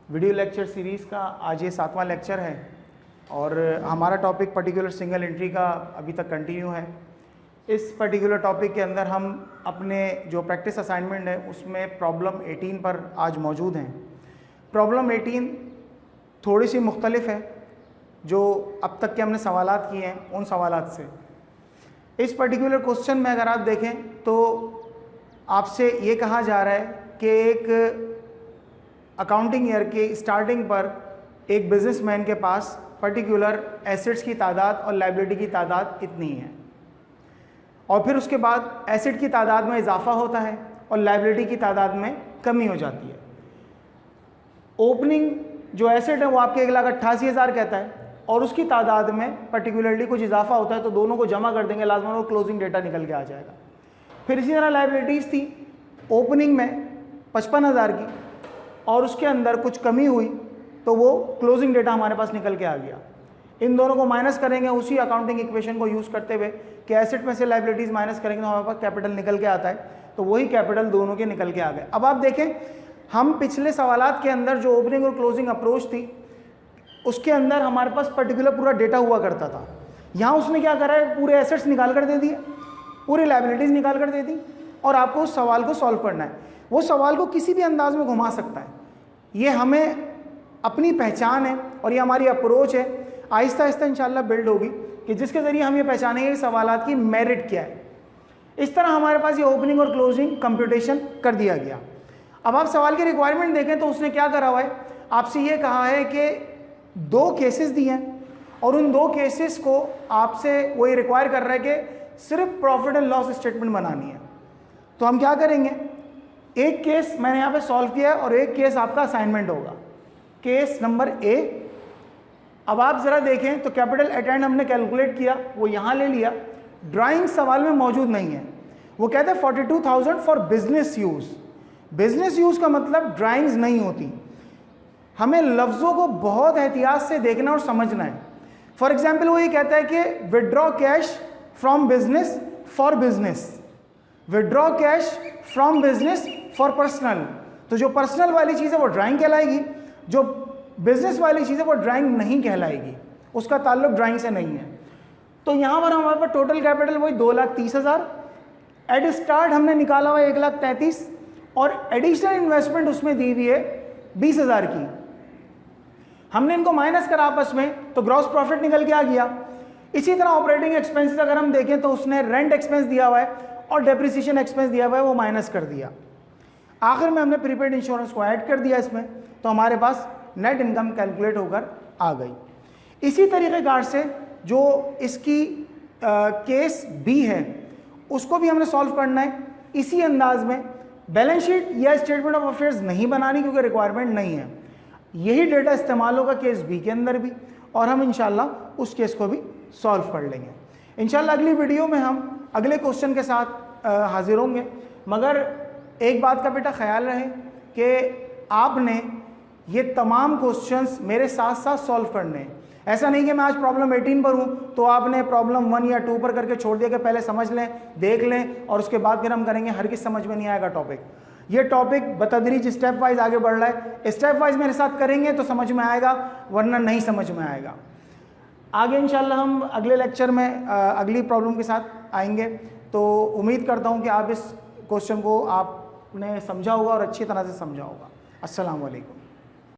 Video lecture series का आज ये 7वां लेक्चर है और हमारा टॉपिक पर्टिकुलर सिंगल एंट्री का अभी तक कंटिन्यू है। इस पर्टिकुलर टॉपिक के अंदर हम अपने जो प्रैक्टिस असाइनमेंट है उसमें प्रॉब्लम 18 पर आज मौजूद हैं। प्रॉब्लम 18 थोड़ी सी मुख्तलिफ है जो अब तक के हमने सवालात किए हैं उन सवालात से। इस पर्टिकुलर क्वेश्चन में अगर आप देखें तो आपसे ये कहा जा रहा है कि एक अकाउंटिंग ईयर के स्टार्टिंग पर एक बिजनेसमैन के पास पर्टिकुलर एसेट्स की तादाद और लायबिलिटी की तादाद इतनी है और फिर उसके बाद एसेट की तादाद में इजाफा होता है और लायबिलिटी की तादाद में कमी हो जाती है। ओपनिंग जो एसेट है वो आपके 1,88,000 कहता है और उसकी तादाद में पर्टिकुलरली कुछ इजाफा होता है तो दोनों को जमा कर देंगे, लाजमन वो क्लोजिंग डेटा निकल के आ जाएगा। फिर इसी तरह लायबिलिटीज़ थी ओपनिंग में 55,000 की और उसके अंदर कुछ कमी हुई तो वो क्लोजिंग डेटा हमारे पास निकल के आ गया। इन दोनों को माइनस करेंगे उसी अकाउंटिंग इक्वेशन को यूज़ करते हुए कि एसेट में से लायबिलिटीज़ माइनस करेंगे तो हमारे पास कैपिटल निकल के आता है, तो वही कैपिटल दोनों के निकल के आ गए। अब आप देखें हम पिछले सवालात के अंदर जो ओपनिंग और क्लोजिंग अप्रोच थी उसके अंदर हमारे पास पर्टिकुलर पूरा डेटा हुआ करता था। यहाँ उसने क्या करा है, पूरे एसेट्स निकाल कर दे दिए, पूरी लायबिलिटीज़ निकाल कर दे दी और आपको उस सवाल को सॉल्व करना है। वो सवाल को किसी भी अंदाज में घुमा सकता है, ये हमें अपनी पहचान है और ये हमारी अप्रोच है, आहिस्ता आहिस्ता इंशाल्लाह बिल्ड होगी कि जिसके ज़रिए हम ये पहचानेंगे सवालात की मेरिट क्या है। इस तरह हमारे पास ये ओपनिंग और क्लोजिंग कंप्यूटेशन कर दिया गया। अब आप सवाल की रिक्वायरमेंट देखें तो उसने क्या करा हुआ है, आपसे ये कहा है कि 2 केसेस दिए हैं और उन 2 केसेस को आपसे वही रिक्वायर कर रहा है कि सिर्फ प्रॉफिट एंड लॉस स्टेटमेंट बनानी है। तो हम क्या करेंगे, एक केस मैंने यहाँ पे सॉल्व किया है और एक केस आपका असाइनमेंट होगा। केस नंबर ए, अब आप ज़रा देखें तो कैपिटल एट एंड हमने कैलकुलेट किया, वो यहाँ ले लिया, ड्राइंग सवाल में मौजूद नहीं है। वो कहते हैं 42,000 for business use. Business use का मतलब ड्राइंग्स नहीं होती। हमें लफ्ज़ों को बहुत एहतियात से देखना और समझना है। फॉर एग्जाम्पल वो ये कहता है कि withdraw cash from business for business, withdraw cash from business for personal. तो जो पर्सनल वाली चीज़ है वो ड्राइंग कहलाएगी, जो बिजनेस वाली चीज़ है वो ड्राइंग नहीं कहलाएगी, उसका ताल्लुक ड्राइंग से नहीं है। तो यहाँ पर हमारे पास टोटल कैपिटल वही 2,30,000, एट स्टार्ट हमने निकाला हुआ 1,33,000 और एडिशनल इन्वेस्टमेंट उसमें दी हुई है 20,000 की। हमने इनको माइनस करा आपस में तो ग्रॉस प्रॉफिट निकल के आ गया। इसी तरह ऑपरेटिंग एक्सपेंसेस अगर हम देखें तो उसने रेंट एक्सपेंस दिया हुआ है और डेप्रिसिएशन एक्सपेंस दिया हुआ है, वो माइनस कर दिया। आखिर में हमने प्रीपेड इंश्योरेंस को ऐड कर दिया इसमें, तो हमारे पास नेट इनकम कैलकुलेट होकर आ गई। इसी तरीक़ेकार से जो इसकी केस बी है उसको भी हमने सॉल्व करना है इसी अंदाज में। बैलेंस शीट या स्टेटमेंट ऑफ अफेयर्स नहीं बनानी क्योंकि रिक्वायरमेंट नहीं है। यही डेटा इस्तेमाल होगा केस बी के अंदर भी और हम इंशाल्लाह उस केस को भी सॉल्व कर लेंगे। इंशाल्लाह अगली वीडियो में हम अगले क्वेश्चन के साथ हाजिर होंगे। मगर एक बात का बेटा ख्याल रहे कि आपने ये तमाम क्वेश्चंस मेरे साथ साथ सॉल्व करने हैं। ऐसा नहीं कि मैं आज प्रॉब्लम 18 पर हूँ तो आपने प्रॉब्लम 1 या 2 पर करके छोड़ दिया कि पहले समझ लें, देख लें और उसके बाद फिर हम करेंगे। हर किस समझ में नहीं आएगा टॉपिक। ये टॉपिक बतदरीज स्टेप वाइज आगे बढ़ रहा है। स्टेप वाइज मेरे साथ करेंगे तो समझ में आएगा, वरना नहीं समझ में आएगा। आगे इंशाल्लाह हम अगले लेक्चर में अगली प्रॉब्लम के साथ आएंगे। तो उम्मीद करता हूँ कि आप इस क्वेश्चन को आपने समझा होगा और अच्छी तरह से समझा होगा। अस्सलाम वालेकुम।